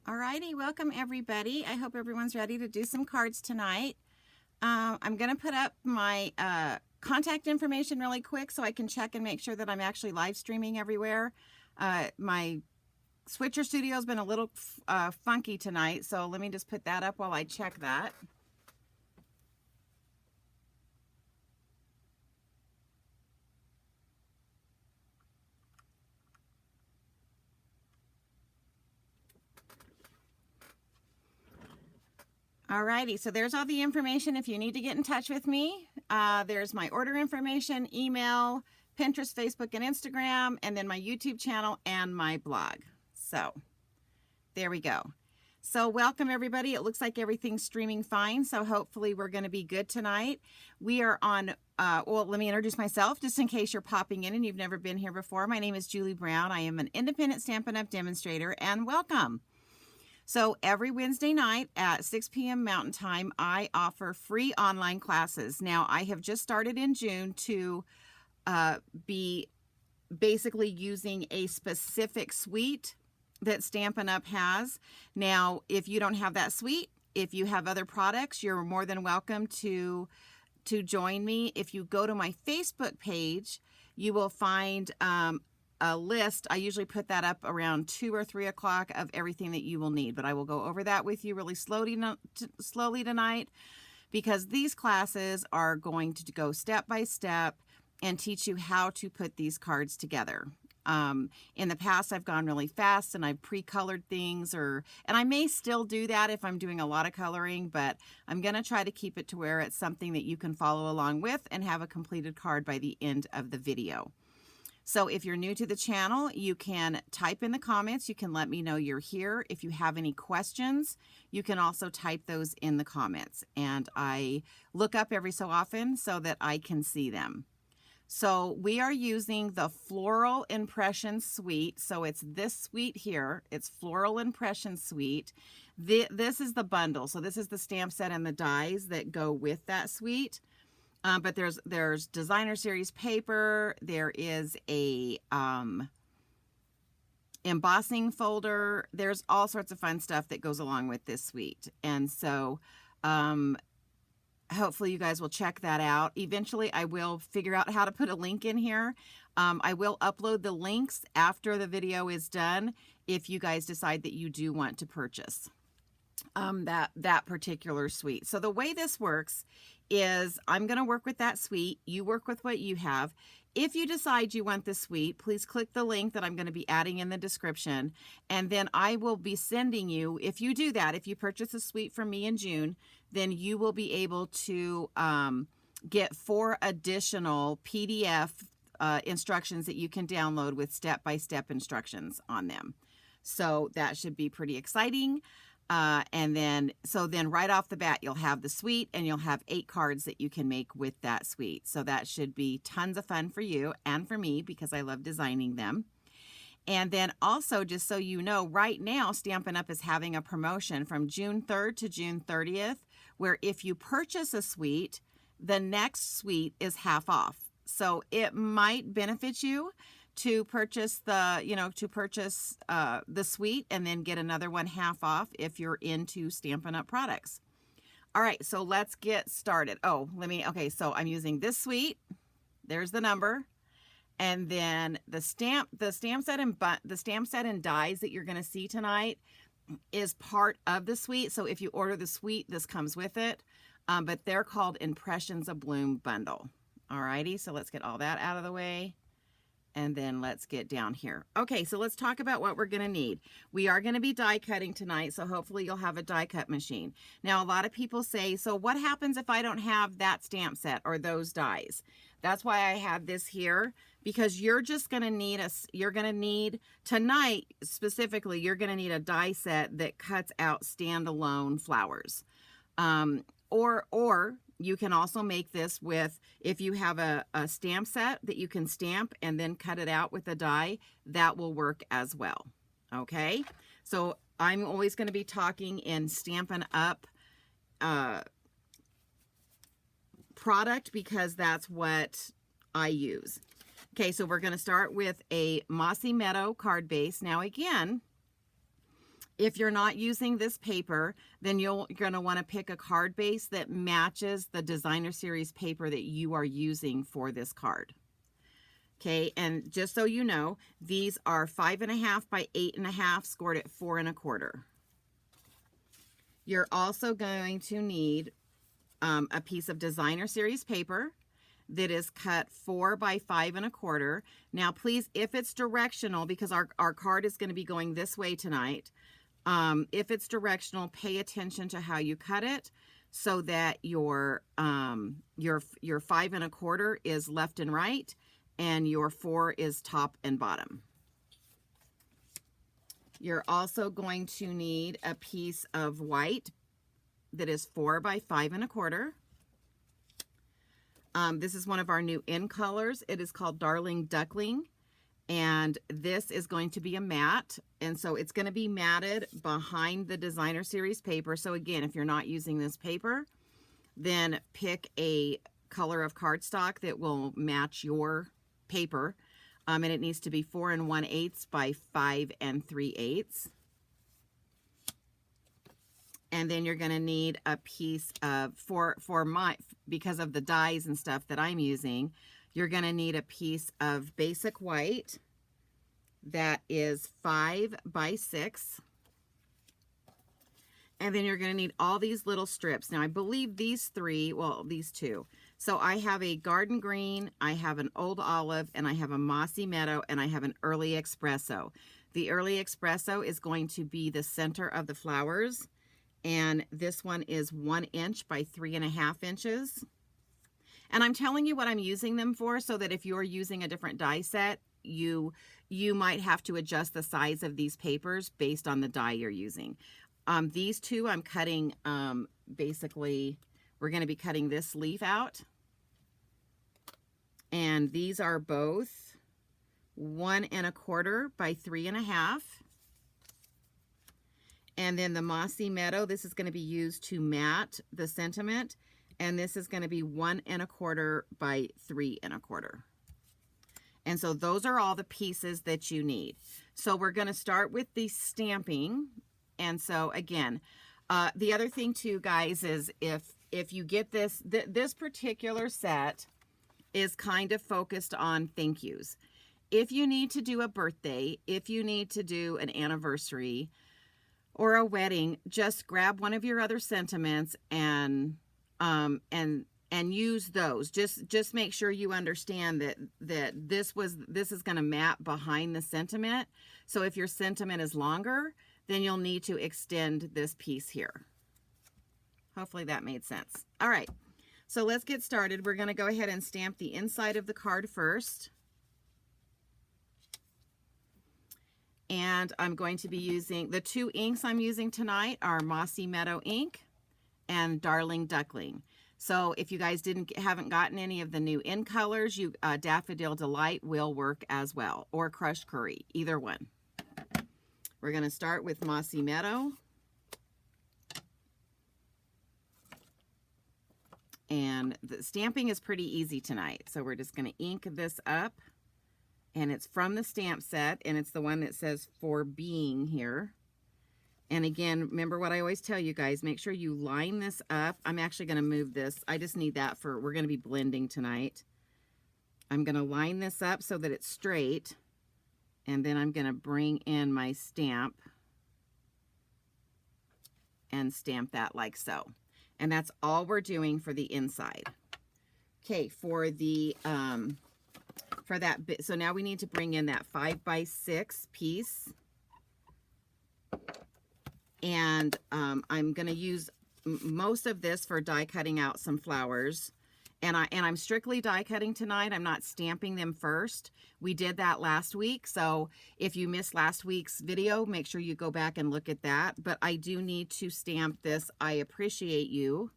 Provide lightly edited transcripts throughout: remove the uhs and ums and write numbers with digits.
Alrighty, welcome everybody. I hope everyone's ready to do some cards tonight. I'm going to put up my contact information really quick so I can check and make sure that I'm actually live streaming everywhere. My Switcher Studio has been a little funky tonight, so let me just put that up while I check that. Alrighty, so there's all the information if you need to get in touch with me. There's my order information, email, Pinterest, Facebook, and Instagram, and then my YouTube channel and my blog. So there we go. So welcome everybody. It looks like everything's streaming fine, so hopefully we're going to be good tonight. We are on, well, let me introduce myself just in case you're popping in and you've never been here before. My name is Julie Brown. I am an independent Stampin' Up! Demonstrator, and welcome. So every Wednesday night at 6 p.m. Mountain Time, I offer free online classes. Now, I have just started in June to be basically using a specific suite that Stampin' Up! Has. Now, if you don't have that suite, if you have other products, you're more than welcome to join me. If you go to my Facebook page, you will find a list. I usually put that up around 2 or 3 o'clock of everything that you will need, but I will go over that with you really slowly tonight, because these classes are going to go step by step and teach you how to put these cards together. In the past, I've gone really fast and I've pre-colored things, and I may still do that if I'm doing a lot of coloring, but I'm going to try to keep it to where it's something that you can follow along with and have a completed card by the end of the video. So if you're new to the channel, you can type in the comments. You can let me know you're here. If you have any questions, you can also type those in the comments. And I look up every so often so that I can see them. So we are using the Floral Impressions Suite. So it's this suite here. It's Floral Impressions Suite. This is the bundle. So this is the stamp set and the dies that go with that suite. But there's designer series paper. There is a embossing folder. There's all sorts of fun stuff that goes along with this suite. And so hopefully you guys will check that out. Eventually I will figure out how to put a link in here. I will upload the links after the video is done if you guys decide that you do want to purchase that particular suite. So the way this works is I'm going to work with that suite. You work with what you have. If you decide you want this suite, please click the link that I'm going to be adding in the description. And then I will be sending you, if you do that, if you purchase a suite from me in June, then you will be able to get 4 additional PDF instructions that you can download with step-by-step instructions on them. So that should be pretty exciting. And then right off the bat, you'll have the suite and you'll have 8 cards that you can make with that suite. So that should be tons of fun for you and for me because I love designing them. And then also, just so you know, right now Stampin' Up! Is having a promotion from June 3rd to June 30th, where if you purchase a suite, the next suite is half off. So it might benefit you to purchase the suite and then get another one half off if you're into Stampin' Up! Products. All right, so let's get started. Okay, so I'm using this suite. There's the number. And then the stamp set and dies that you're going to see tonight is part of the suite. So if you order the suite, this comes with it. But they're called Impressions of Bloom Bundle. All righty, so let's get all that out of the way. And then let's get down here. Okay, so let's talk about what we're going to need. We are going to be die cutting tonight, so hopefully you'll have a die cut machine. Now, a lot of people say, so what happens if I don't have that stamp set or those dies? That's why I have this here, because you're just going to need tonight specifically, you're going to need a die set that cuts out standalone flowers. Or you can also make this with, if you have a stamp set that you can stamp and then cut it out with a die, that will work as well. Okay, so I'm always going to be talking in Stampin' Up! Product because that's what I use. Okay, so we're going to start with a Mossy Meadow card base. Now again, If you're not using this paper, then you're going to want to pick a card base that matches the designer series paper that you are using for this card. Okay, and just so you know, these are 5.5 by 8.5, scored at 4 1/4. You're also going to need a piece of designer series paper that is cut 4 by 5 1/4. Now, please, if it's directional, because our card is going to be going this way tonight, if it's directional, pay attention to how you cut it so that your 5 1/4 is left and right, and your 4 is top and bottom. You're also going to need a piece of white that is 4 by 5 1/4. This is one of our new in colors. It is called Darling Duckling, and this is going to be a matte, and so it's going to be matted behind the designer series paper. So again, if you're not using this paper, then pick a color of cardstock that will match your paper, and it needs to be 4 1/8 by 5 3/8. And then you're going to need a piece of, because of the dies and stuff that I'm using, you're going to need a piece of basic white that is 5 by 6. And then you're going to need all these little strips. Now, I believe these two. So I have a garden green, I have an old olive, and I have a mossy meadow, and I have an early espresso. The early espresso is going to be the center of the flowers. And this one is 1 inch by 3.5 inches. And I'm telling you what I'm using them for, so that if you're using a different die set, you might have to adjust the size of these papers based on the die you're using. These two I'm cutting, basically, we're going to be cutting this leaf out. And these are both 1 1/4 by 3.5. And then the mossy meadow, this is going to be used to matte the sentiment. And this is going to be 1 1/4 by 3 1/4. And so those are all the pieces that you need. So we're going to start with the stamping. And so again, the other thing too, guys, is if you get this, this particular set is kind of focused on thank yous. If you need to do a birthday, if you need to do an anniversary or a wedding, just grab one of your other sentiments and use those. Just make sure you understand that this is going to map behind the sentiment. So if your sentiment is longer, then you'll need to extend this piece here. Hopefully that made sense. All right, so let's get started. We're going to go ahead and stamp the inside of the card first. And I'm going to be using, the two inks I'm using tonight are Mossy Meadow ink and Darling Duckling. So if you guys haven't gotten any of the new in colors, Daffodil Delight will work as well, or Crushed Curry, either one. We're going to start with Mossy Meadow. And the stamping is pretty easy tonight. So we're just going to ink this up. And it's from the stamp set, and it's the one that says For Being here. And again, remember what I always tell you guys, make sure you line this up. I'm actually going to move this. I just need that we're going to be blending tonight. I'm going to line this up so that it's straight. And then I'm going to bring in my stamp and stamp that like so. And that's all we're doing for the inside. Okay, for that bit, so now we need to bring in that 5 by 6 piece. And I'm going to use most of this for die cutting out some flowers. And I'm strictly die cutting tonight. I'm not stamping them first. We did that last week. So if you missed last week's video, make sure you go back and look at that. But I do need to stamp this I Appreciate You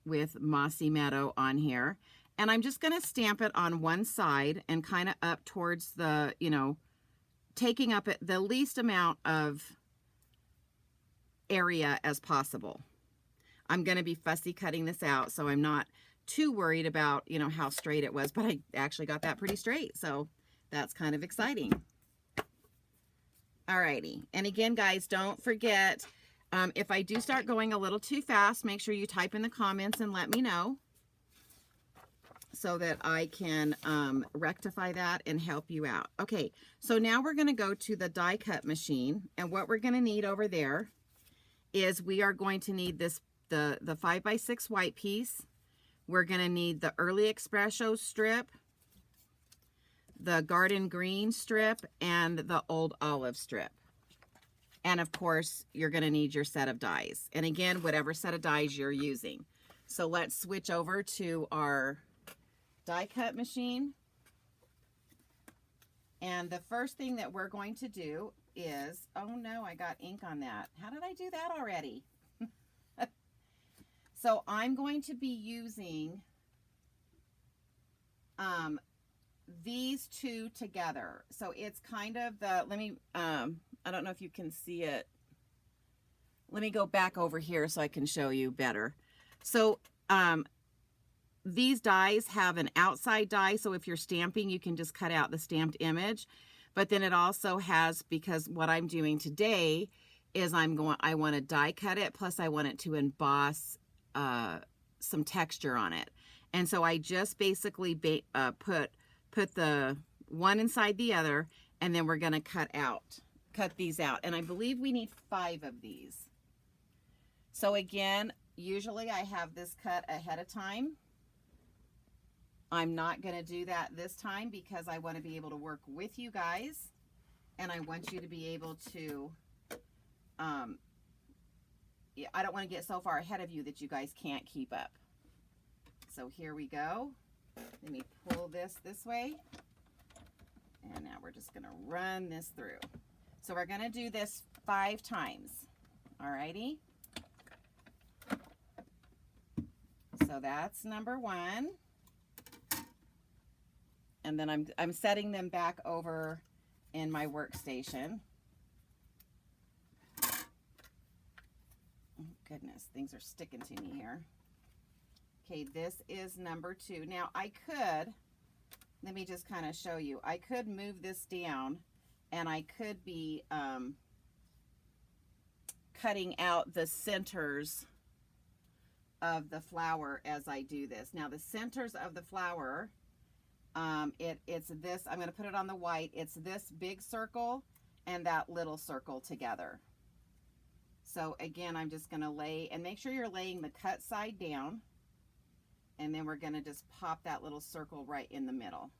with Mossy Meadow on here. And I'm just going to stamp it on one side and kind of up towards the, taking up the least amount of area as possible. I'm going to be fussy cutting this out, so I'm not too worried about, how straight it was, but I actually got that pretty straight. So that's kind of exciting. Alrighty. And again, guys, don't forget, if I do start going a little too fast, make sure you type in the comments and let me know so that I can rectify that and help you out. Okay, so now we're going to go to the die cut machine, and what we're going to need over there is we are going to need this the 5x6 white piece. We're going to need the Early Espresso strip, the Garden Green strip, and the Old Olive strip. And of course, you're going to need your set of dies. And again, whatever set of dies you're using. So let's switch over to our die cut machine. And the first thing that we're going to do is, oh no, I got ink on that. How did I do that already? So I'm going to be using these two together. So it's kind of the, let me, I don't know if you can see it. Let me go back over here so I can show you better. So these dies have an outside die, so if you're stamping, you can just cut out the stamped image. But then it also has, because what I'm doing today is I want to die cut it, plus I want it to emboss some texture on it. And so I just basically put the one inside the other, and then we're going to cut these out. And I believe we need 5 of these. So again, usually I have this cut ahead of time. I'm not going to do that this time because I want to be able to work with you guys, and I want you to be able to, I don't want to get so far ahead of you that you guys can't keep up. So here we go. Let me pull this way. And now we're just going to run this through. So we're going to do this 5 times. Alrighty. So that's number 1. And then I'm setting them back over in my workstation. Oh, goodness, things are sticking to me here. Okay, this is number 2. Now I could, let me just kind of show you. I could move this down, and I could be cutting out the centers of the flower as I do this. Now the centers of the flower, it's this, I'm going to put it on the white. It's this big circle and that little circle together. So again, I'm just going to lay, and make sure you're laying the cut side down. And then we're going to just pop that little circle right in the middle,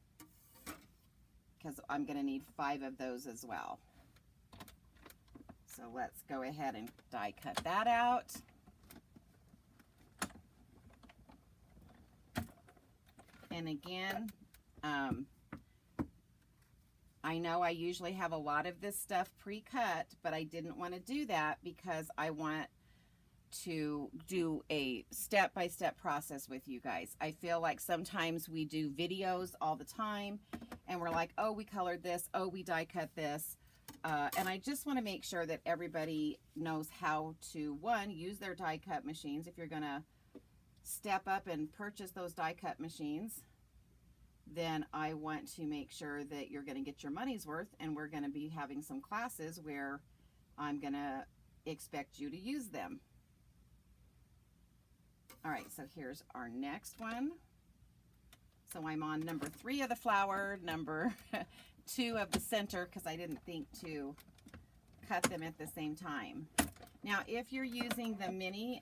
because I'm going to need 5 of those as well. So let's go ahead and die cut that out. And again, I know I usually have a lot of this stuff pre-cut, but I didn't want to do that because I want to do a step-by-step process with you guys. I feel like sometimes we do videos all the time and we're like, oh, we colored this, oh, we die cut this, and I just want to make sure that everybody knows how to, one, use their die cut machines. If you're gonna step up and purchase those die cut machines, then I want to make sure that you're going to get your money's worth, and we're going to be having some classes where I'm going to expect you to use them. All right, so here's our next one. So I'm on number 3 of the flower, number 2 of the center, because I didn't think to cut them at the same time. Now, if you're using the mini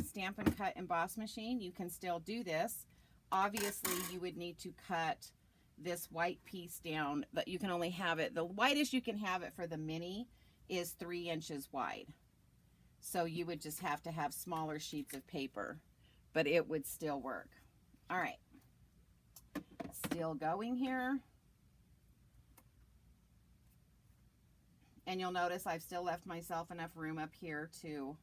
Stamp and Cut Emboss machine, you can still do this. Obviously, you would need to cut this white piece down, but you can only have it, the widest you can have it for the mini is 3 inches wide. So you would just have to have smaller sheets of paper, but it would still work. All right, still going here. And you'll notice I've still left myself enough room up here to,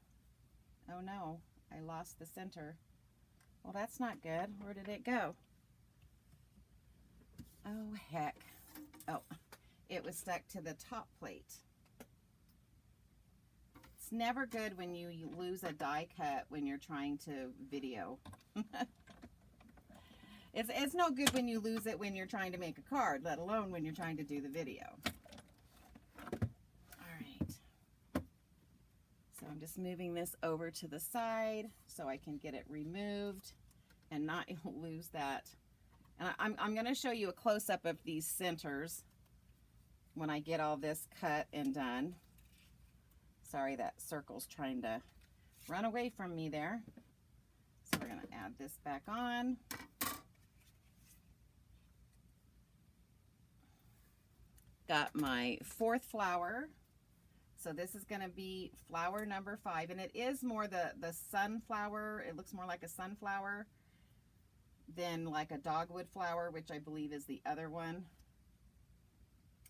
oh no, I lost the center. Well, that's not good. Where did it go? Oh, heck. Oh, it was stuck to the top plate. It's never good when you lose a die cut when you're trying to video. It's no good when you lose it when you're trying to make a card, let alone when you're trying to do the video. All just moving this over to the side so I can get it removed and not lose that. And I'm going to show you a close-up of these centers when I get all this cut and done. Sorry, that circle's trying to run away from me there. So we're going to add this back on. Got my 4th flower. So this is going to be flower number 5, and it is more the sunflower. It looks more like a sunflower than like a dogwood flower, which I believe is the other one.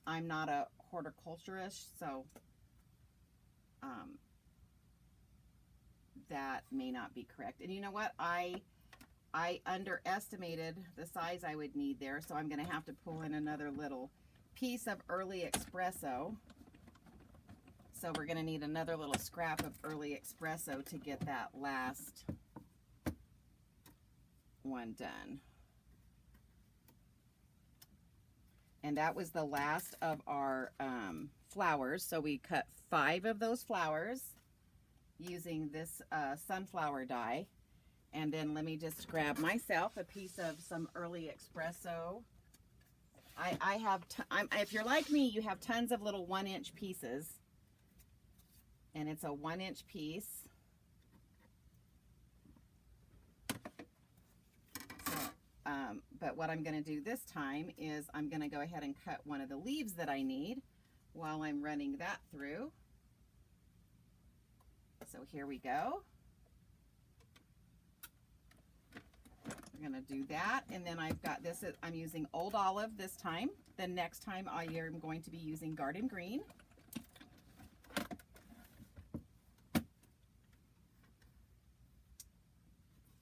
I'm not a horticulturist, so that may not be correct. And you know what? I underestimated the size I would need there, so I'm going to have to pull in another little piece of early espresso. So we're going to need another little scrap of early espresso to get that last one done. And that was the last of our flowers. So we cut 5 of those flowers using this sunflower die. And then let me just grab myself a piece of some early espresso. I have, if you're like me, you have tons of little 1-inch pieces. And it's a 1-inch piece. So, but what I'm going to do this time is I'm going to go ahead and cut one of the leaves that I need while I'm running that through. So here we go. We're going to do that, and then I've got this, I'm using Old Olive this time. The next time I am going to be using Garden Green.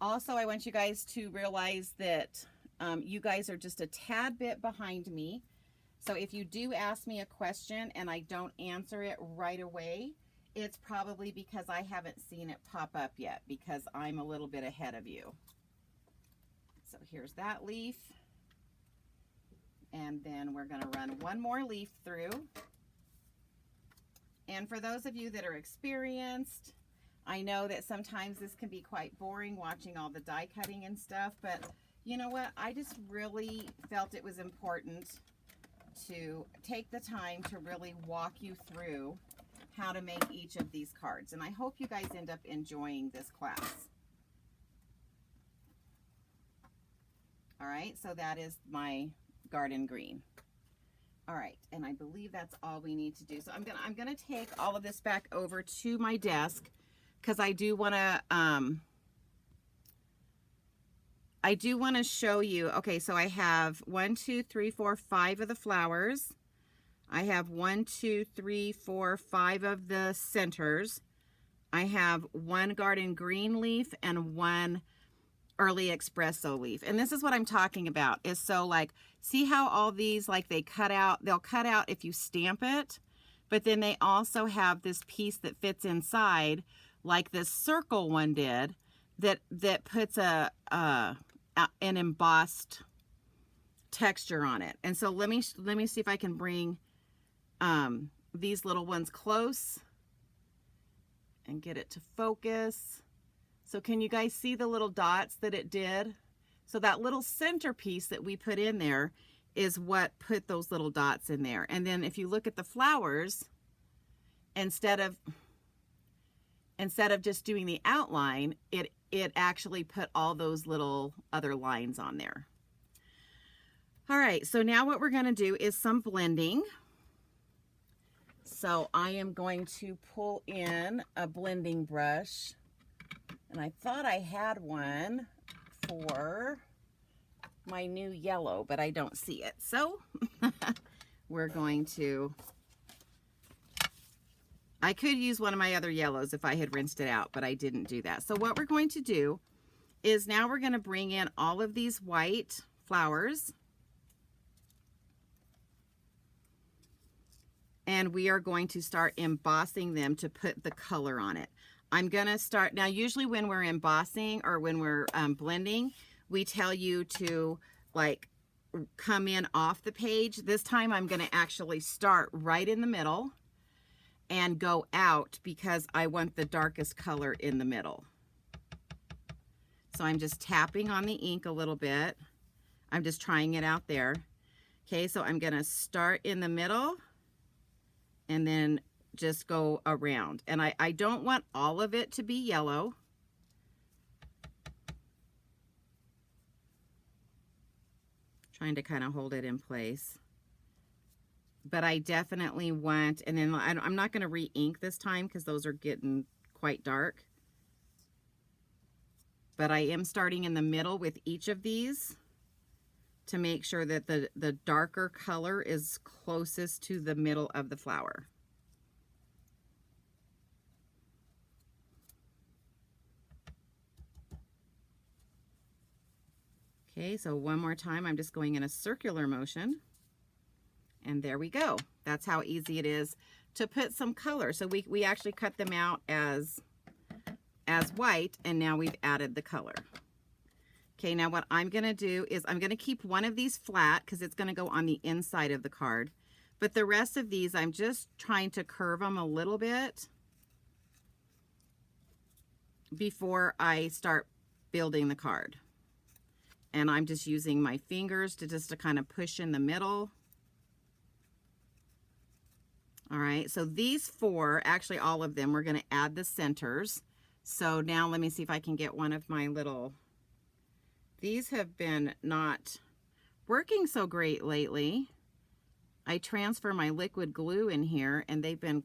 Also, I want you guys to realize that you guys are just a tad bit behind me. So if you do ask me a question and I don't answer it right away, it's probably because I haven't seen it pop up yet, because I'm a little bit ahead of you. So here's that leaf. And then we're going to run one more leaf through. And for those of you that are experienced, I know that sometimes this can be quite boring watching all the die cutting and stuff, but you know what? I just really felt it was important to take the time to really walk you through how to make each of these cards. And I hope you guys end up enjoying this class. All right, so that is my Garden Green. All right, and I believe that's all we need to do. So I'm gonna take all of this back over to my desk, because I do want to show you. Okay, so I have 1, 2, 3, 4, 5 of the flowers. I have 1, 2, 3, 4, 5 of the centers. I have 1 Garden Green leaf and 1 early espresso leaf. And this is what I'm talking about, is so like, see how all these, like they'll cut out if you stamp it, but then they also have this piece that fits inside, like this circle one did, that puts an embossed texture on it. And so let me see if I can bring these little ones close and get it to focus. So can you guys see the little dots that it did? So that little centerpiece that we put in there is what put those little dots in there. And then if you look at the flowers, instead of just doing the outline, it actually put all those little other lines on there. All right, so now what we're gonna do is some blending. So I am going to pull in a blending brush. And I thought I had one for my new yellow, but I don't see it. So we're going to, I could use one of my other yellows if I had rinsed it out, but I didn't do that. So what we're going to do is now we're going to bring in all of these white flowers. And we are going to start embossing them to put the color on it. I'm going to start, now usually when we're embossing or when we're blending, we tell you to like come in off the page. This time I'm going to actually start right in the middle, and go out because I want the darkest color in the middle. So I'm just tapping on the ink a little bit. I'm just trying it out there. Okay, so I'm gonna start in the middle and then just go around. And I don't want all of it to be yellow. Trying to kind of hold it in place. But I definitely want, and then I'm not gonna re-ink this time because those are getting quite dark. But I am starting in the middle with each of these to make sure that the darker color is closest to the middle of the flower. Okay, so one more time, I'm just going in a circular motion. And there we go. That's how easy it is to put some color. So we actually cut them out as white, and now we've added the color. Okay, now what I'm gonna do is I'm gonna keep one of these flat because it's gonna go on the inside of the card. But the rest of these, I'm just trying to curve them a little bit before I start building the card. And I'm just using my fingers to kind of push in the middle. All right, so these four, actually all of them, we're gonna add the centers. So now let me see if I can get one of my little, these have been not working so great lately. I transfer my liquid glue in here and they've been,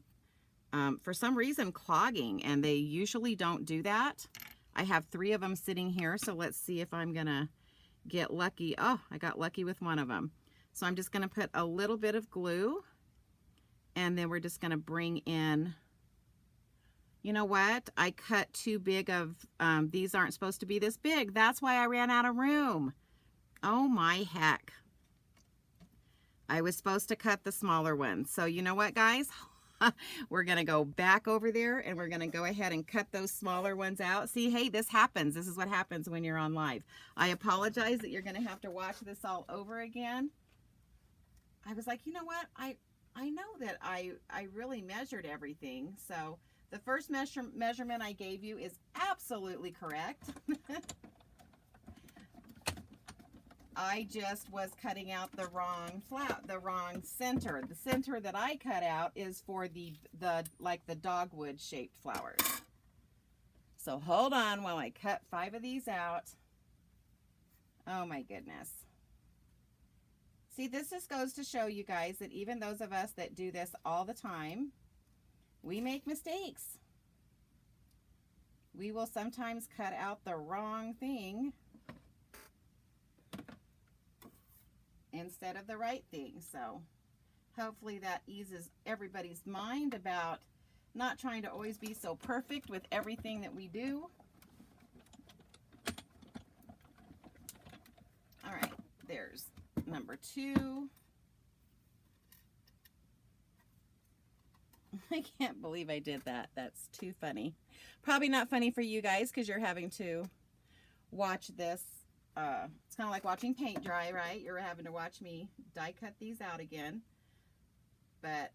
for some reason, clogging, and they usually don't do that. I have 3 of them sitting here, so let's see if I'm gonna get lucky. Oh, I got lucky with one of them. So I'm just gonna put a little bit of glue, and then we're just gonna bring in, you know what? I cut too big of, these aren't supposed to be this big. That's why I ran out of room. Oh my heck. I was supposed to cut the smaller ones. So you know what, guys? We're gonna go back over there and we're gonna go ahead and cut those smaller ones out. See, hey, this happens. This is what happens when you're on live. I apologize that you're gonna have to watch this all over again. I was like, you know what? I know that I really measured everything. So the first measurement I gave you is absolutely correct. I just was cutting out the wrong center. The center that I cut out is for the like the dogwood shaped flowers. So hold on while I cut 5 of these out. Oh my goodness. See, this just goes to show you guys that even those of us that do this all the time, we make mistakes. We will sometimes cut out the wrong thing instead of the right thing. So hopefully that eases everybody's mind about not trying to always be so perfect with everything that we do. All right, there's number 2. I can't believe I did that. That's too funny. Probably not funny for you guys because you're having to watch this. It's kind of like watching paint dry, right? You're having to watch me die cut these out again. But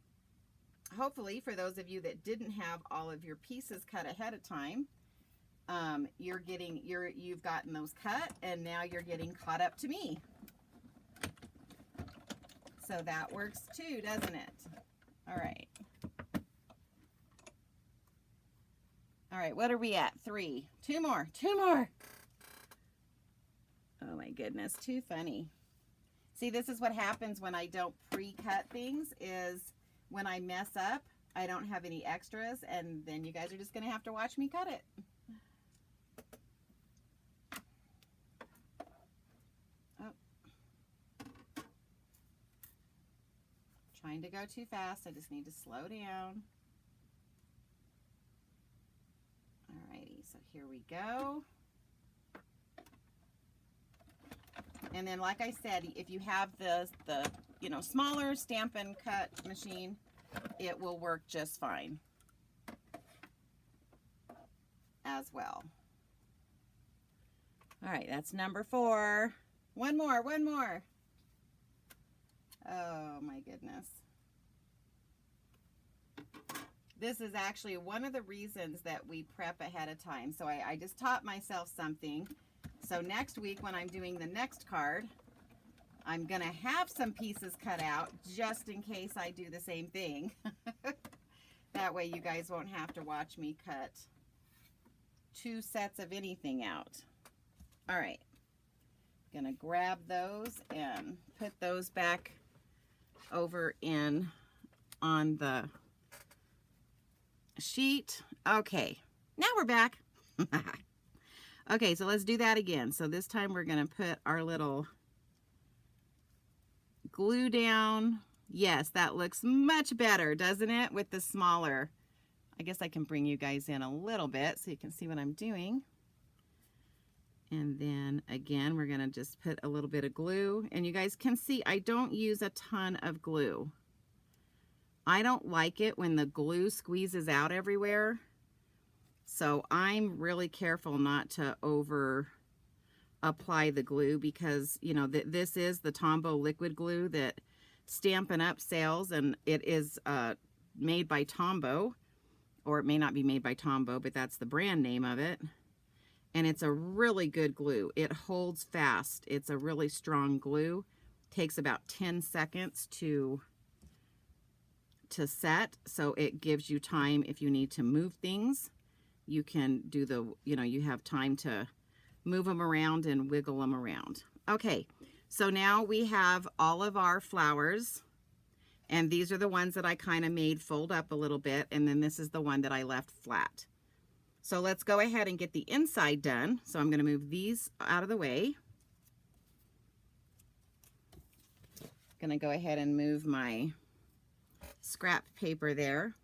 hopefully for those of you that didn't have all of your pieces cut ahead of time, you've gotten those cut and now you're getting caught up to me. So that works too, doesn't it? All right. All right, what are we at? 3. 2 more. 2 more. Oh my goodness, too funny. See, this is what happens when I don't pre-cut things, is when I mess up, I don't have any extras, and then you guys are just gonna have to watch me cut it. Oh. Trying to go too fast, I just need to slow down. Alrighty, so here we go. And then, like I said, if you have the smaller Stampin' Cut machine, it will work just fine as well. All right, that's number 4. One more. Oh my goodness. This is actually one of the reasons that we prep ahead of time. So I just taught myself something. So next week when I'm doing the next card, I'm going to have some pieces cut out just in case I do the same thing. That way you guys won't have to watch me cut 2 sets of anything out. All right. Gonna grab those and put those back over in on the sheet. Okay, now we're back. Okay, so let's do that again. So this time we're gonna put our little glue down. Yes, that looks much better, doesn't it? With the smaller. I guess I can bring you guys in a little bit so you can see what I'm doing. And then again, we're gonna just put a little bit of glue. And you guys can see I don't use a ton of glue. I don't like it when the glue squeezes out everywhere. So I'm really careful not to over apply the glue because, you know, this is the Tombow liquid glue that Stampin' Up! Sells, and it is made by Tombow, or it may not be made by Tombow, but that's the brand name of it. And it's a really good glue. It holds fast. It's a really strong glue. Takes about 10 seconds to set, so it gives you time if you need to move things. You can do the, you know, you have time to move them around and wiggle them around. Okay, so now we have all of our flowers, and these are the ones that I kind of made fold up a little bit, and then this is the one that I left flat. So let's go ahead and get the inside done. So I'm going to move these out of the way. Going to go ahead and move my scrap paper there.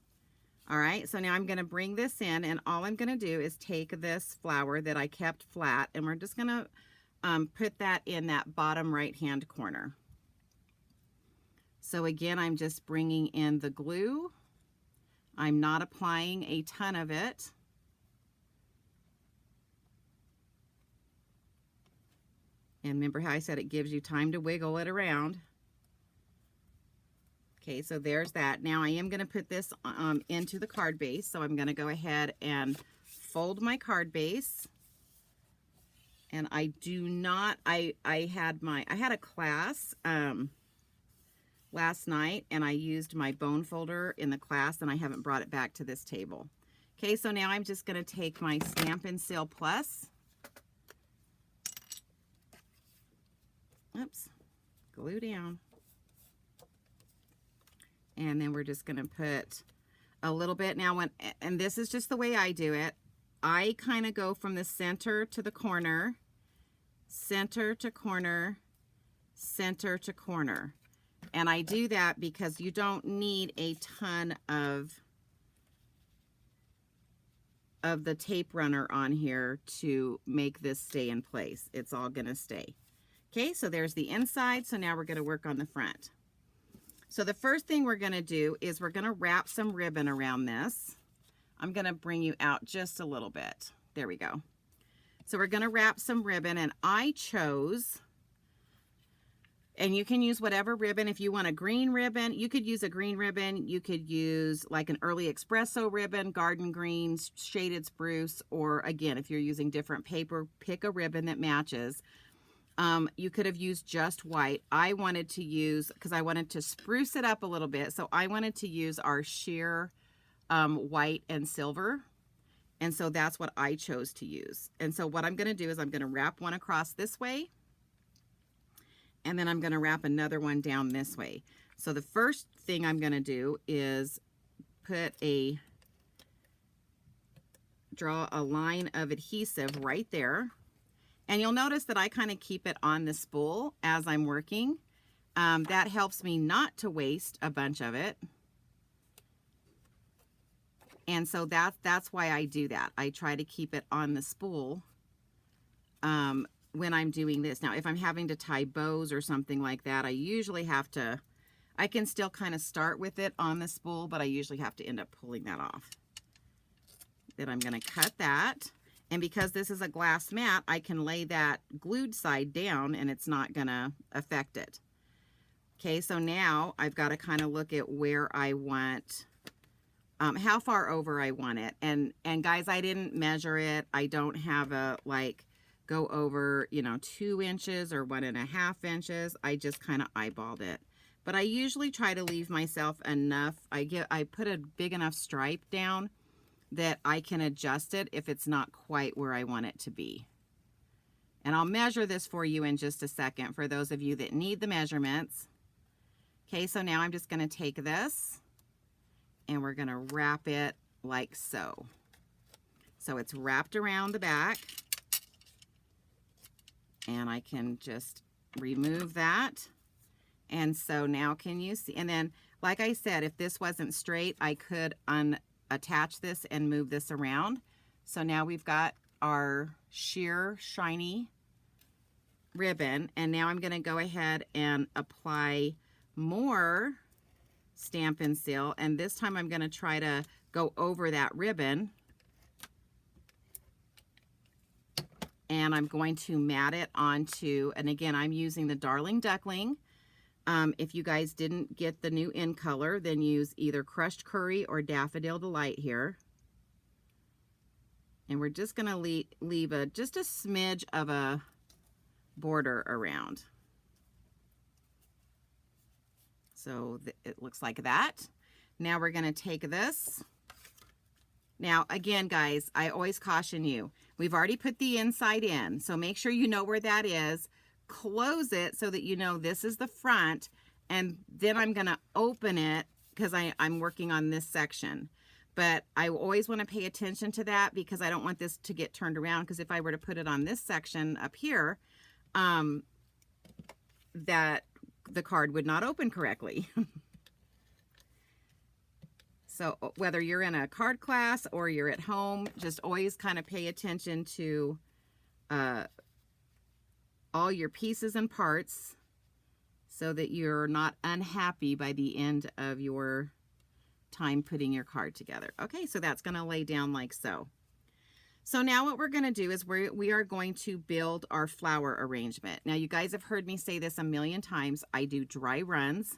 All right, so now I'm going to bring this in, and all I'm going to do is take this flower that I kept flat, and we're just going to put that in that bottom right hand corner. So again, I'm just bringing in the glue. I'm not applying a ton of it. And remember how I said it gives you time to wiggle it around. Okay, so there's that. Now I am going to put this into the card base. So I'm going to go ahead and fold my card base. And I do not, I had a class last night, and I used my bone folder in the class, and I haven't brought it back to this table. Okay, so now I'm just going to take my Stampin' Seal Plus. Oops, glue down. And then we're just going to put a little bit. Now, and this is just the way I do it, I kind of go from the center to the corner, center to corner, center to corner. And I do that because you don't need a ton of the tape runner on here to make this stay in place. It's all going to stay. Okay, so there's the inside. So now we're going to work on the front. So the first thing we're going to do is we're going to wrap some ribbon around this. I'm going to bring you out just a little bit. There we go. So we're going to wrap some ribbon, and I chose, and you can use whatever ribbon. If you want a green ribbon, you could use a green ribbon. You could use like an early espresso ribbon, garden greens, shaded spruce, or again, if you're using different paper, pick a ribbon that matches. You could have used just white. I wanted to use, because I wanted to spruce it up a little bit, so I wanted to use our sheer white and silver. And so that's what I chose to use. And so what I'm going to do is I'm going to wrap one across this way, and then I'm going to wrap another one down this way. So the first thing I'm going to do is draw a line of adhesive right there. And you'll notice that I kind of keep it on the spool as I'm working. That helps me not to waste a bunch of it. And so that's why I do that. I try to keep it on the spool when I'm doing this. Now, if I'm having to tie bows or something like that, I usually have to, I can still kind of start with it on the spool, but I usually have to end up pulling that off. Then I'm going to cut that. And because this is a glass mat, I can lay that glued side down and it's not going to affect it. Okay, so now I've got to kind of look at where I want how far over I want it. And guys, I didn't measure it. I don't have a like go over, you know, 2 inches or 1.5 inches. I just kind of eyeballed it. But I usually try to leave myself enough. I put a big enough stripe down that I can adjust it if it's not quite where I want it to be. And I'll measure this for you in just a second for those of you that need the measurements. Okay, so now I'm just going to take this and we're going to wrap it like so. So it's wrapped around the back. And I can just remove that. And so now can you see? And then, like I said, if this wasn't straight, I could unattach this and move this around. So now we've got our sheer, shiny ribbon. And now I'm going to go ahead and apply more Stampin' Seal. And this time I'm going to try to go over that ribbon. And I'm going to mat it onto, and again, I'm using the Darling Duckling. If you guys didn't get the new in color, then use either Crushed Curry or Daffodil Delight here. And we're just going to leave just a smidge of a border around. So it looks like that. Now we're going to take this. Now, again, guys, I always caution you. We've already put the inside in, so make sure you know where that is. Close it so that you know this is the front, and then I'm going to open it because I'm working on this section. But I always want to pay attention to that because I don't want this to get turned around, because if I were to put it on this section up here, that the card would not open correctly. So whether you're in a card class or you're at home, just always kind of pay attention to all your pieces and parts so that you're not unhappy by the end of your time putting your card together. Okay, so that's going to lay down like so. So now what we're going to do is we are going to build our flower arrangement. Now you guys have heard me say this a million times. I do dry runs.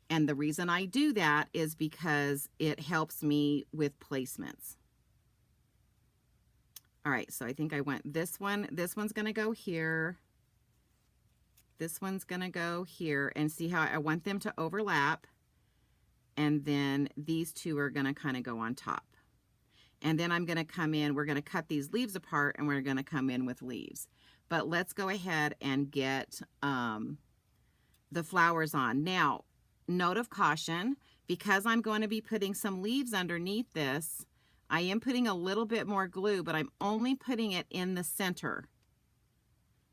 And the reason I do that is because it helps me with placements. All right, so I think I went this one. This one's going to go here. This one's going to go here. And see how I want them to overlap. And then these two are going to kind of go on top. And then I'm going to come in. We're going to cut these leaves apart and we're going to come in with leaves. But let's go ahead and get the flowers on. Now, note of caution, because I'm going to be putting some leaves underneath this, I am putting a little bit more glue, but I'm only putting it in the center.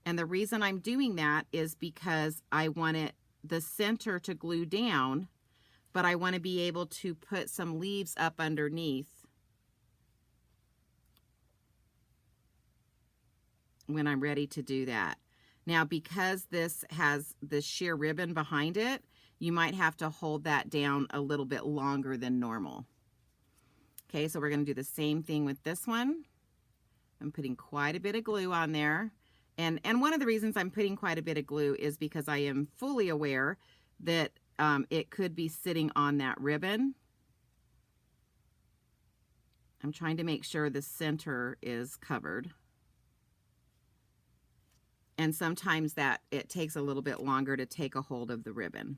And the reason I'm doing that is because I want the center to glue down, but I want to be able to put some leaves up underneath when I'm ready to do that. Now, because this has the sheer ribbon behind it, you might have to hold that down a little bit longer than normal. Okay, so we're going to do the same thing with this one. I'm putting quite a bit of glue on there. And one of the reasons I'm putting quite a bit of glue is because I am fully aware that it could be sitting on that ribbon. I'm trying to make sure the center is covered. And sometimes that it takes a little bit longer to take a hold of the ribbon.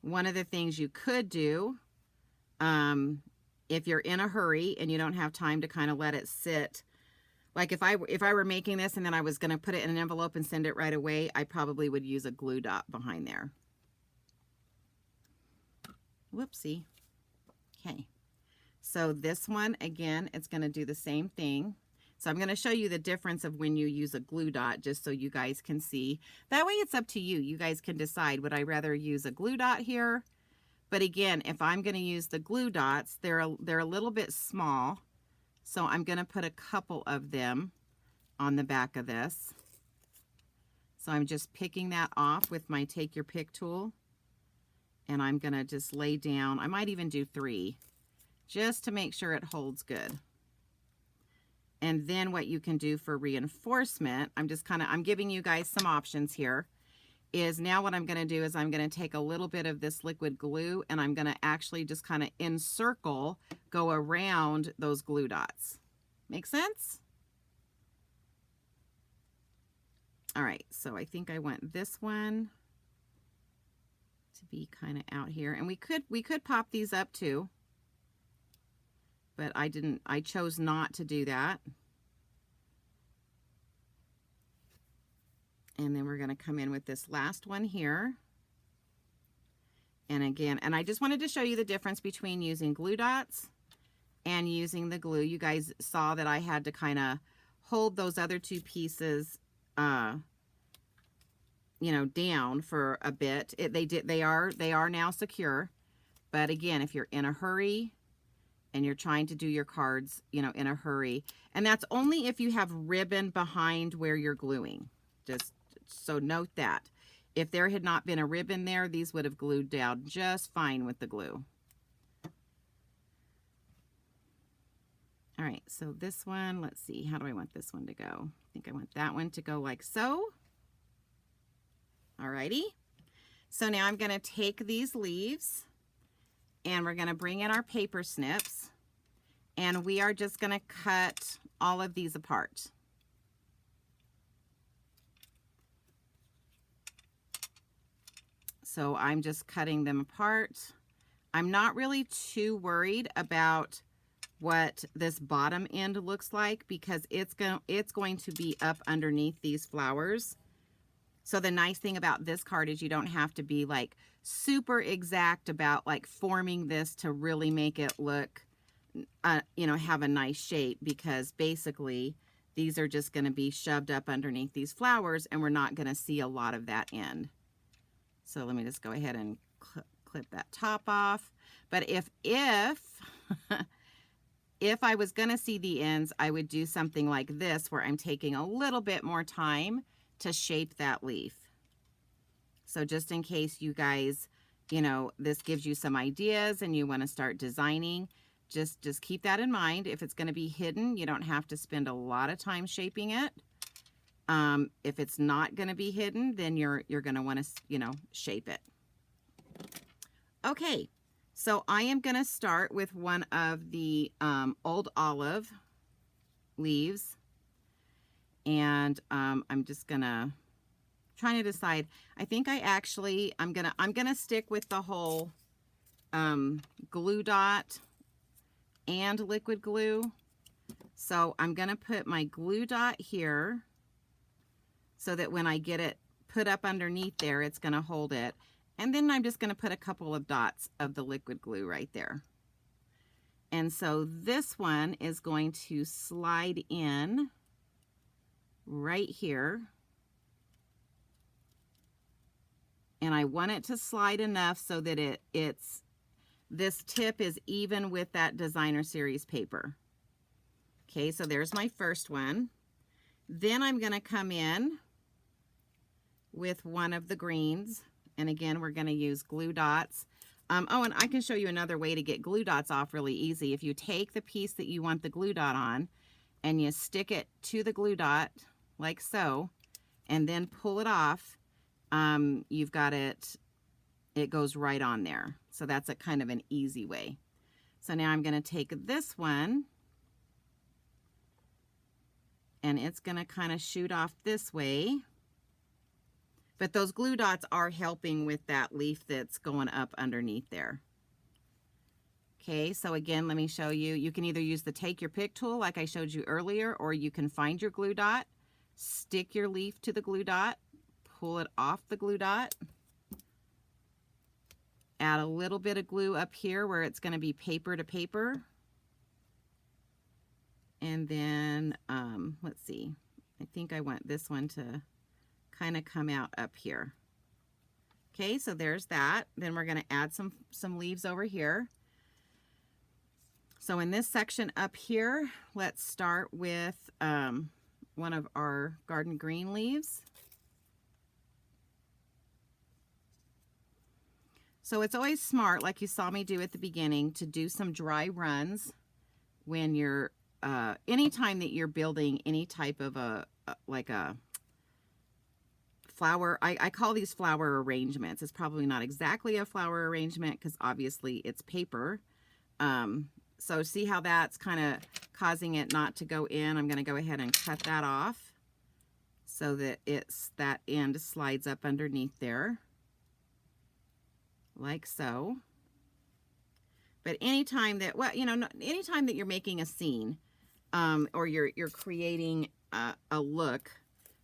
One of the things you could do, if you're in a hurry and you don't have time to kind of let it sit, like if I were making this and then I was going to put it in an envelope and send it right away, I probably would use a glue dot behind there. Whoopsie. Okay. So this one, again, it's going to do the same thing. So I'm going to show you the difference of when you use a glue dot, just so you guys can see. That way it's up to you. You guys can decide, would I rather use a glue dot here? But again, if I'm going to use the glue dots, they're a little bit small. So I'm going to put a couple of them on the back of this. So I'm just picking that off with my Take Your Pick tool. And I'm going to just lay down, I might even do 3, just to make sure it holds good. And then what you can do for reinforcement, I'm giving you guys some options here, is now what I'm going to do is I'm going to take a little bit of this liquid glue and I'm going to actually just kind of encircle, go around those glue dots. Make sense? All right, so I think I want this one to be kind of out here, and we could pop these up too, but I chose not to do that. And then we're going to come in with this last one here. And again, and I just wanted to show you the difference between using glue dots and using the glue. You guys saw that I had to kind of hold those other two pieces, you know, down for a bit. They are now secure. But again, if you're in a hurry and you're trying to do your cards, you know, in a hurry, and that's only if you have ribbon behind where you're gluing. Just so note that. If there had not been a ribbon there, these would have glued down just fine with the glue. All right, so this one, let's see, how do I want this one to go? I think I want that one to go like so. All righty. So now I'm going to take these leaves and we're going to bring in our paper snips and we are just going to cut all of these apart. So I'm just cutting them apart. I'm not really too worried about what this bottom end looks like because it's going to be up underneath these flowers. So the nice thing about this card is you don't have to be like super exact about like forming this to really make it look, you know, have a nice shape, because basically these are just going to be shoved up underneath these flowers and we're not going to see a lot of that end. So let me just go ahead and clip that top off. But if I was going to see the ends, I would do something like this where I'm taking a little bit more time to shape that leaf. So just in case you guys, you know, this gives you some ideas and you want to start designing, just keep that in mind. If it's going to be hidden, you don't have to spend a lot of time shaping it. If it's not going to be hidden, then you're going to want to, you know, shape it. Okay, so I am going to start with one of the old olive leaves, and I'm just gonna trying to decide. I think I'm gonna stick with the whole glue dot and liquid glue. So I'm gonna put my glue dot here, so that when I get it put up underneath there, it's going to hold it. And then I'm just going to put a couple of dots of the liquid glue right there. And so this one is going to slide in right here. And I want it to slide enough so that this tip is even with that designer series paper. Okay, so there's my first one. Then I'm going to come in with one of the greens, and again we're going to use glue dots. Oh, and I can show you another way to get glue dots off really easy. If you take the piece that you want the glue dot on and you stick it to the glue dot like so, and then pull it off, you've got it goes right on there. So that's a kind of an easy way. So now I'm going to take this one and it's going to kind of shoot off this way. But those glue dots are helping with that leaf that's going up underneath there. Okay, so again, let me show you. You can either use the take your pick tool like I showed you earlier, or you can find your glue dot, stick your leaf to the glue dot, pull it off the glue dot, add a little bit of glue up here where it's going to be paper to paper. And then, let's see, I think I want this one to kind of come out up here. Okay, so there's that. Then we're going to add some leaves over here. So in this section up here, let's start with one of our garden green leaves. So it's always smart, like you saw me do at the beginning, to do some dry runs when you're anytime that you're building any type of like a flower, I call these flower arrangements. It's probably not exactly a flower arrangement because obviously it's paper. So see how that's kind of causing it not to go in? I'm going to go ahead and cut that off so that that end slides up underneath there, like so. But anytime that, well, you know, anytime that you're making a scene, or you're creating a look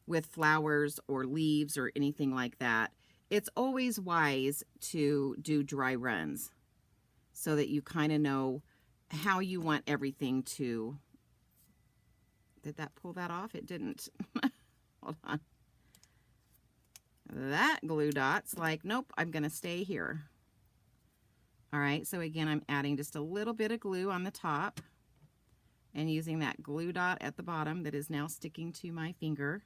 with flowers or leaves or anything like that, it's always wise to do dry runs so that you kind of know how you want everything to. Did that pull that off? It didn't. Hold on. That glue dot's like, nope, I'm going to stay here. All right, so again, I'm adding just a little bit of glue on the top and using that glue dot at the bottom that is now sticking to my finger.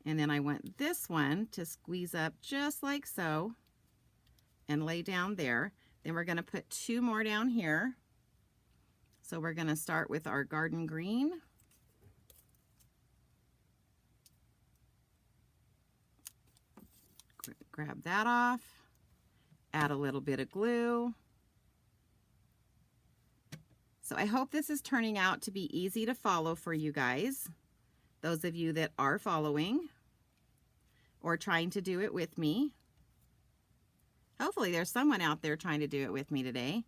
And then I want this one to squeeze up just like so and lay down there. Then we're going to put 2 more down here. So we're going to start with our garden green. Grab that off, add a little bit of glue. So I hope this is turning out to be easy to follow for you guys, those of you that are following or trying to do it with me. Hopefully there's someone out there trying to do it with me today.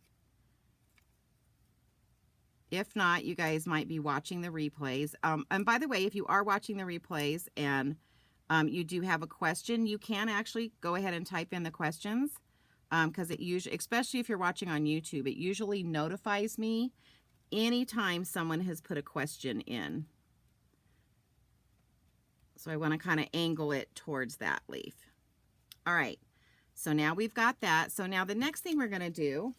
If not, you guys might be watching the replays. And by the way, if you are watching the replays and you do have a question, you can actually go ahead and type in the questions, because it usually, especially if you're watching on YouTube, it usually notifies me anytime someone has put a question in. So I want to kind of angle it towards that leaf. All right, so now we've got that. So now the next thing we're going to do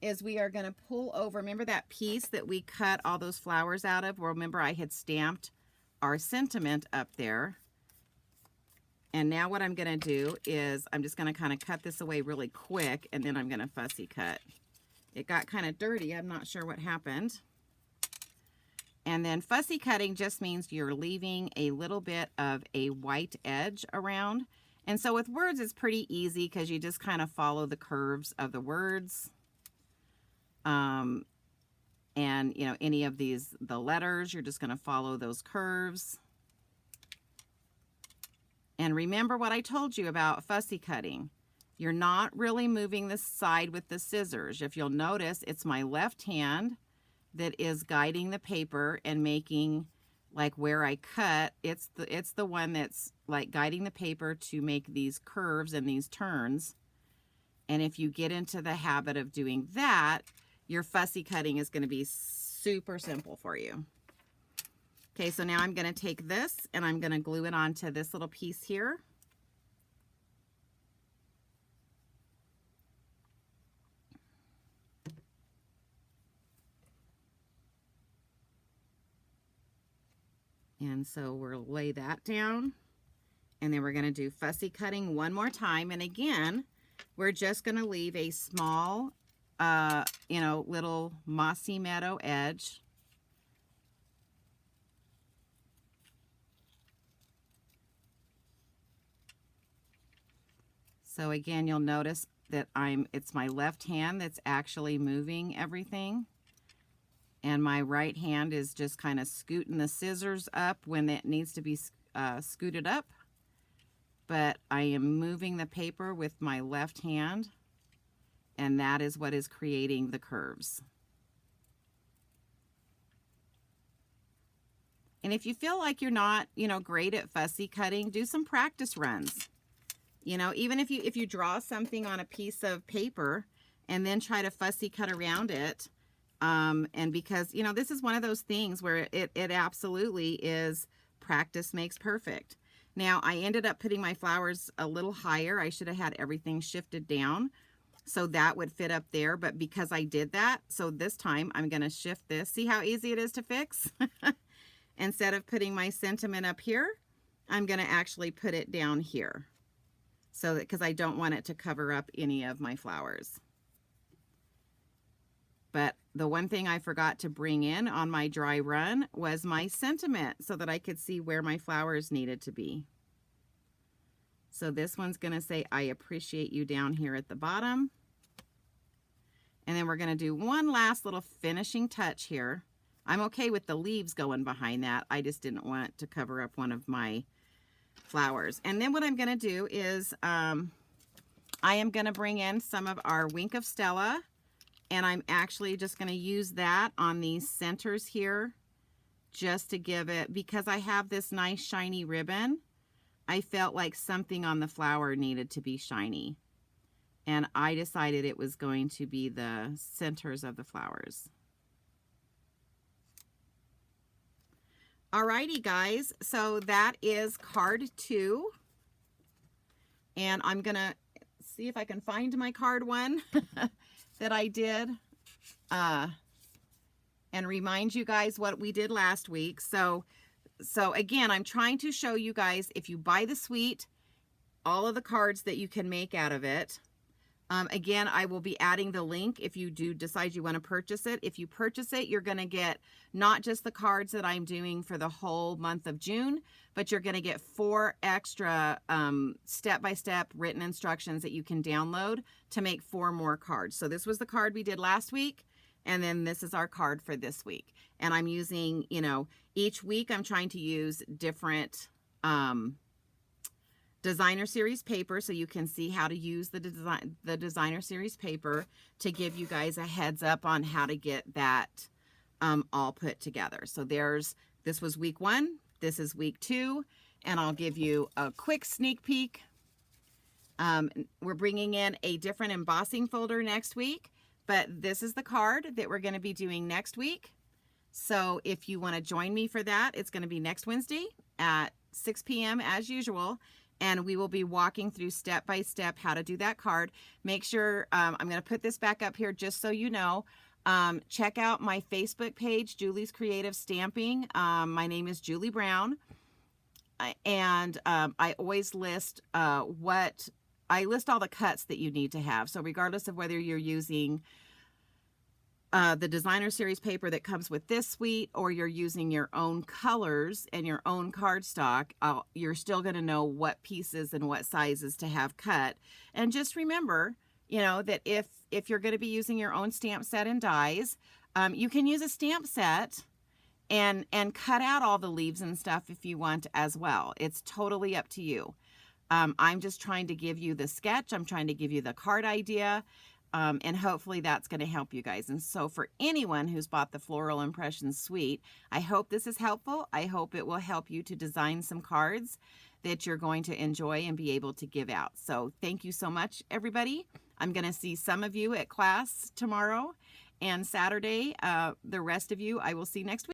is we are going to pull over. Remember that piece that we cut all those flowers out of? Well, remember I had stamped our sentiment up there. And now what I'm going to do is I'm just going to kind of cut this away really quick, and then I'm going to fussy cut. It got kind of dirty. I'm not sure what happened. And then fussy cutting just means you're leaving a little bit of a white edge around. And so with words, it's pretty easy because you just kind of follow the curves of the words. And, you know, any of these, the letters, you're just going to follow those curves. And remember what I told you about fussy cutting. You're not really moving the side with the scissors. If you'll notice, it's my left hand that is guiding the paper and making, like where I cut, it's the one that's like guiding the paper to make these curves and these turns. And if you get into the habit of doing that, your fussy cutting is going to be super simple for you. Okay, so now I'm going to take this and I'm going to glue it onto this little piece here. And so we'll lay that down. And then we're going to do fussy cutting one more time. And again, we're just going to leave a small, you know, little mossy meadow edge. So again, you'll notice that it's my left hand that's actually moving everything. And my right hand is just kind of scooting the scissors up when it needs to be scooted up. But I am moving the paper with my left hand, and that is what is creating the curves. And if you feel like you're not, you know, great at fussy cutting, do some practice runs. You know, even if you draw something on a piece of paper and then try to fussy cut around it, and because, you know, this is one of those things where it absolutely is practice makes perfect. Now, I ended up putting my flowers a little higher. I should have had everything shifted down so that would fit up there. But because I did that, so this time I'm going to shift this. See how easy it is to fix? Instead of putting my sentiment up here, I'm going to actually put it down here. So that, because I don't want it to cover up any of my flowers. But the one thing I forgot to bring in on my dry run was my sentiment so that I could see where my flowers needed to be. So this one's going to say, I appreciate you down here at the bottom. And then we're going to do one last little finishing touch here. I'm okay with the leaves going behind that. I just didn't want to cover up one of my flowers. And then what I'm going to do is I am going to bring in some of our Wink of Stella, and I'm actually just going to use that on these centers here just to give it, because I have this nice shiny ribbon, I felt like something on the flower needed to be shiny. And I decided it was going to be the centers of the flowers. Alrighty guys, so that is card 2. And I'm gonna see if I can find my card 1 that I did. And remind you guys what we did last week. So again, I'm trying to show you guys, if you buy the suite, all of the cards that you can make out of it. Again, I will be adding the link if you do decide you want to purchase it. If you purchase it, you're going to get not just the cards that I'm doing for the whole month of June, but you're going to get 4 extra step-by-step written instructions that you can download to make 4 more cards. So this was the card we did last week, and then this is our card for this week. And I'm using, you know, each week I'm trying to use different designer series paper, so you can see how to use the designer series paper to give you guys a heads up on how to get that all put together. So this was week 1, this is week 2, and I'll give you a quick sneak peek. We're bringing in a different embossing folder next week, but this is the card that we're going to be doing next week. So if you want to join me for that, it's going to be next Wednesday at 6 p.m. as usual. And we will be walking through step by step how to do that card. Make sure, I'm going to put this back up here just so you know. Check out my Facebook page, Julie's Creative Stamping. My name is Julie Brown. And I always list I list all the cuts that you need to have. So regardless of whether you're using the designer series paper that comes with this suite, or you're using your own colors and your own cardstock, you're still going to know what pieces and what sizes to have cut. And just remember, you know, that if you're going to be using your own stamp set and dies, you can use a stamp set and cut out all the leaves and stuff if you want as well. It's totally up to you. I'm just trying to give you the sketch. I'm trying to give you the card idea. And hopefully that's going to help you guys. And so for anyone who's bought the Floral Impressions Suite, I hope this is helpful. I hope it will help you to design some cards that you're going to enjoy and be able to give out. So thank you so much, everybody. I'm going to see some of you at class tomorrow and Saturday. The rest of you I will see next week.